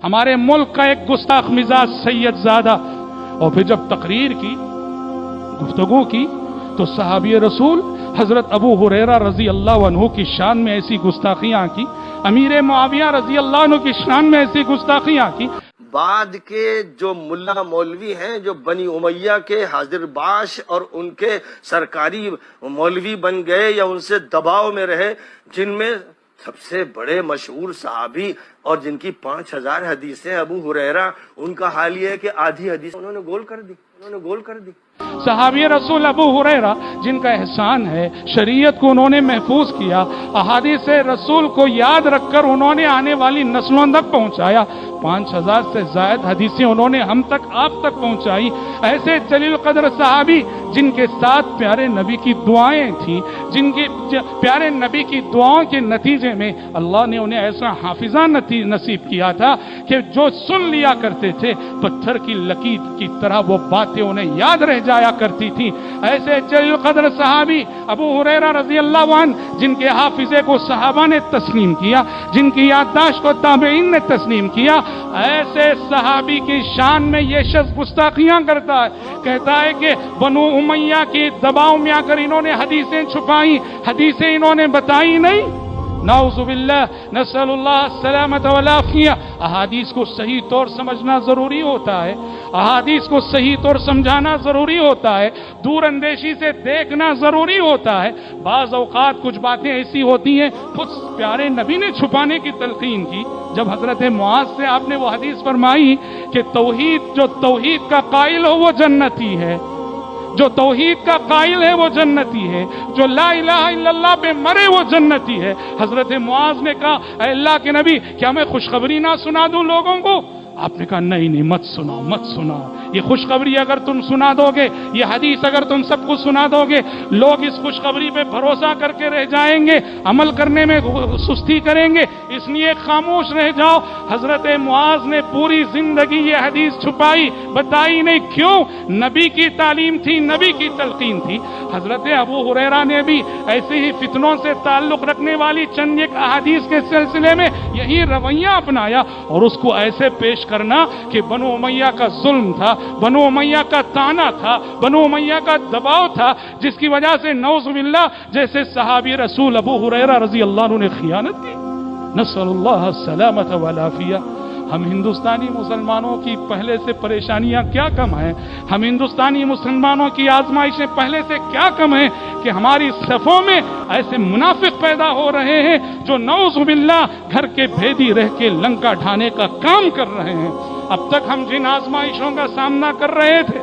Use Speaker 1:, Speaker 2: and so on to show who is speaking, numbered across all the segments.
Speaker 1: ہمارے ملک کا ایک گستاخ مزاج سید زادہ، اور پھر جب تقریر کی، گفتگو کی، تو صحابی رسول حضرت ابو ہریرہ رضی اللہ عنہ کی شان میں ایسی گستاخیاں کی، امیر معاویہ رضی اللہ عنہ کی شان میں ایسی گستاخیاں کی۔
Speaker 2: بعد کے جو ملا مولوی ہیں جو بنی امیہ کے حاضر باش اور ان کے سرکاری مولوی بن گئے یا ان سے دباؤ میں رہے، جن میں سب سے بڑے مشہور صحابی اور جن کی 5000 حدیثیں ابو ہریرہ، ان کا حال یہ ہے کہ آدھی حدیث انہوں نے گول کر دی۔
Speaker 1: صحابی رسول ابو ہریرہ جن کا احسان ہے، شریعت کو انہوں نے محفوظ کیا، احادیث رسول کو یاد رکھ کر انہوں نے آنے والی نسلوں تک پہنچایا، 5000 سے زائد حدیثیں انہوں نے ہم تک، آپ تک پہنچائی۔ ایسے جلیل قدر صحابی جن کے ساتھ پیارے نبی کی دعائیں تھیں، جن کی پیارے نبی کی دعاؤں کے نتیجے میں اللہ نے انہیں ایسا حافظہ نصیب کیا تھا کہ جو سن لیا کرتے تھے پتھر کی لکیر کی طرح وہ باتیں انہیں یاد رہ جایا کرتی تھی۔ ایسے جلیل قدر صحابی ابو ہریرہ رضی اللہ عنہ جن کے حافظے کو صحابہ نے تسلیم کیا، جن کی یادداشت کو تابعین نے تسلیم کیا، ایسے صحابی کی شان میں یہ شخص گستاخیاں کرتا ہے، کہتا ہے کہ بنو امیہ کی دباؤ میں آ کر انہوں نے حدیثیں چھپائیں، حدیثیں انہوں نے بتائی نہیں۔ نعوذ باللہ، نسأل اللہ السلامۃ والعافیہ۔ احادیث کو صحیح طور سمجھنا ضروری ہوتا ہے، احادیث کو صحیح طور سمجھانا ضروری ہوتا ہے، دور اندیشی سے دیکھنا ضروری ہوتا ہے۔ بعض اوقات کچھ باتیں ایسی ہوتی ہیں خود پیارے نبی نے چھپانے کی تلقین کی۔ جب حضرت معاذ سے آپ نے وہ حدیث فرمائی کہ جو توحید کا قائل ہو وہ جنتی ہے، جو توحید کا قائل ہے وہ جنتی ہے، جو لا الہ الا اللہ پہ مرے وہ جنتی ہے۔ حضرت معاذ نے کہا اے اللہ کے نبی، کیا میں خوشخبری نہ سنا دوں لوگوں کو؟ آپ نے کہا نہیں، مت سناؤ، یہ خوشخبری اگر تم سنا دو گے، یہ حدیث اگر تم سب کو سنا دو گے، لوگ اس خوشخبری پہ بھروسہ کر کے رہ جائیں گے، عمل کرنے میں سستی کریں گے، اس لیے خاموش رہ جاؤ۔ حضرت معاذ نے پوری زندگی یہ حدیث چھپائی، بتائی نہیں۔ کیوں؟ نبی کی تعلیم تھی، نبی کی تلقین تھی۔ حضرت ابو ہریرہ نے بھی ایسے ہی فتنوں سے تعلق رکھنے والی چند ایک احادیث کے سلسلے میں یہی رویہ اپنایا، اور اس کو ایسے پیش کرنا کہ بنو امیہ کا ظلم تھا، بنو امیہ کا طعنہ تھا، بنو امیہ کا دباؤ تھا، جس کی وجہ سے نعوذ باللہ جیسے صحابی رسول ابو ہریرہ رضی اللہ عنہ نے خیانت کی۔ نسأل اللہ السلامۃ والعافیہ۔ ہم ہندوستانی مسلمانوں کی پہلے سے پریشانیاں کیا کم ہیں، ہم ہندوستانی مسلمانوں کی آزمائشیں پہلے سے کیا کم ہیں کہ ہماری صفوں میں ایسے منافق پیدا ہو رہے ہیں جو نعوذ باللہ گھر کے بھیدی رہ کے لنکا ڈھانے کا کام کر رہے ہیں۔ اب تک ہم جن آزمائشوں کا سامنا کر رہے تھے،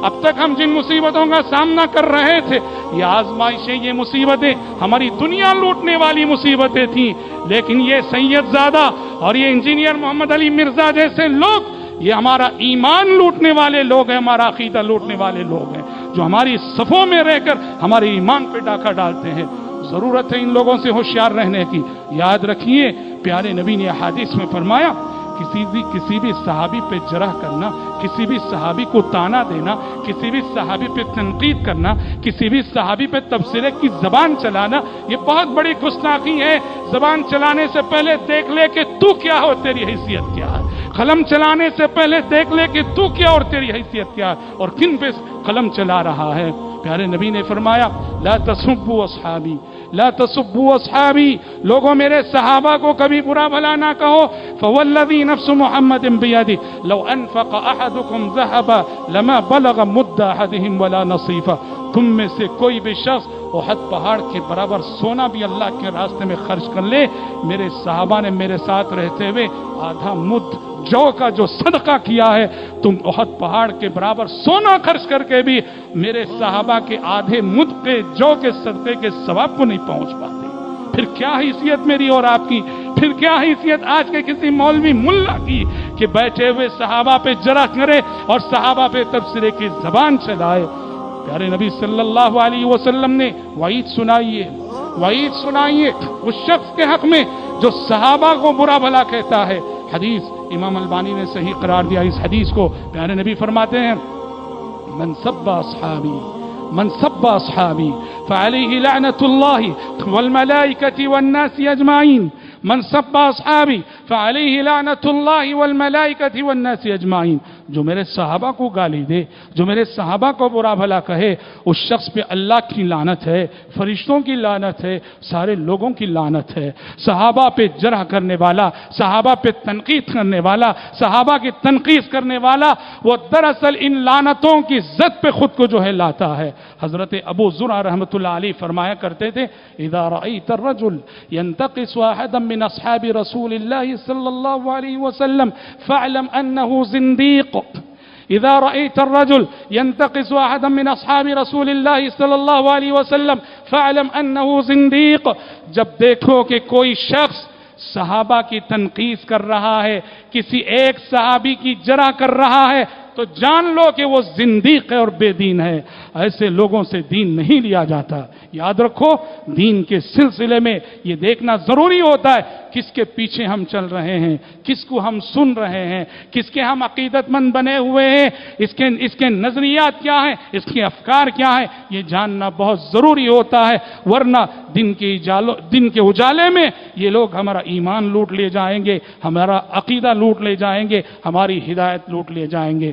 Speaker 1: اب تک ہم جن مصیبتوں کا سامنا کر رہے تھے، یہ آزمائشیں، یہ مصیبتیں ہماری دنیا لوٹنے والی مصیبتیں تھیں، لیکن یہ سید زادہ اور یہ انجینئر محمد علی مرزا جیسے لوگ، یہ ہمارا ایمان لوٹنے والے لوگ ہیں، ہمارا عقیدہ لوٹنے والے لوگ ہیں، جو ہماری صفوں میں رہ کر ہمارے ایمان پہ ڈاکہ ڈالتے ہیں۔ ضرورت ہے ان لوگوں سے ہوشیار رہنے کی۔ یاد رکھیے پیارے نبی نے احادیث میں فرمایا کسی بھی صحابی پہ جرح کرنا، کسی بھی صحابی کو طعنہ دینا، کسی بھی صحابی پہ تنقید کرنا، کسی بھی صحابی پہ تبصرے کی زبان چلانا، یہ بہت بڑی گستاخی ہے۔ زبان چلانے سے پہلے دیکھ لے کہ تو کیا ہو، تیری حیثیت کیا ہے۔ قلم چلانے سے پہلے دیکھ لے کہ تو کیا اور تیری حیثیت کیا ہے اور کن پہ قلم چلا رہا ہے۔ پیارے نبی نے فرمایا لا تسبوا اصحابی، لا تسبوا اصحابی، لوگوں میرے صحابہ کو کبھی برا بھلا نہ کہو۔ فوالذی نفس محمد بیدہ لو انفق احدکم ذهبا لما بلغ مد احدهم ولا نصیفا، تم میں سے کوئی بھی شخص احد پہاڑ کے برابر سونا بھی اللہ کے راستے میں خرچ کر لے، میرے صحابہ نے میرے ساتھ رہتے ہوئے آدھا مد جو کا جو صدقہ کیا ہے، تم احد پہاڑ کے برابر سونا خرچ کر کے بھی میرے صحابہ کے آدھے مد کے جو کے صدقے کے ثواب کو نہیں پہنچ پاتے۔ پھر کیا حیثیت میری اور آپ کی، پھر کیا حیثیت آج کے کسی مولوی ملا کی کہ بیٹھے ہوئے صحابہ پہ جرح کرے اور صحابہ پہ تبصرے کی زبان چلائے۔ پیارے نبی صلی اللہ علیہ وسلم نے وعید سنائیے اس شخص کے حق میں جو صحابہ کو برا بھلا کہتا ہے۔ حدیث امام البانی نے صحیح قرار دیا اس حدیث کو۔ پیارے نبی فرماتے ہیں من سب اصحابی فعلیہ لعنت اللہ والملائکۃ والناس اجمعین، من سب اصحابی فعليه لعنة الله والملائكة والناس أجمعين. جو میرے صحابہ کو گالی دے، جو میرے صحابہ کو برا بھلا کہے، اس شخص پہ اللہ کی لعنت ہے، فرشتوں کی لعنت ہے، سارے لوگوں کی لعنت ہے. صحابہ پہ جرح کرنے والا، صحابہ پہ تنقید کرنے والا، صحابہ کی تنقید کرنے والا، وہ دراصل ان لعنتوں کی زد پہ خود کو جو ہے لاتا ہے. حضرت ابو زرع رحمۃ اللہ علیہ فرمایا کرتے تھے اذا رأيت الرجل ينتقص واحدا من اصحاب رسول الله صلی اللہ علیہ وسلم فاعلم انه زنديق. اذا رأيت الرجل ينتقص واحدا من اصحاب رسول الله صلی اللہ علیہ وسلم فاعلم انه زنديق. جب دیکھو کہ کوئی شخص صحابہ کی تنقید کر رہا ہے، کسی ایک صحابی کی جرح کر رہا ہے، تو جان لو کہ وہ زندیق ہے اور بے دین ہے. ایسے لوگوں سے دین نہیں لیا جاتا. یاد رکھو، دین کے سلسلے میں یہ دیکھنا ضروری ہوتا ہے کس کے پیچھے ہم چل رہے ہیں، کس کو ہم سن رہے ہیں، کس کے ہم عقیدت مند بنے ہوئے ہیں، اس کے نظریات کیا ہیں، اس کے افکار کیا ہیں، یہ جاننا بہت ضروری ہوتا ہے. ورنہ دن کے اجالے میں یہ لوگ ہمارا ایمان لوٹ لے جائیں گے، ہمارا عقیدہ لوٹ لے جائیں گے، ہماری ہدایت لوٹ لے جائیں گے.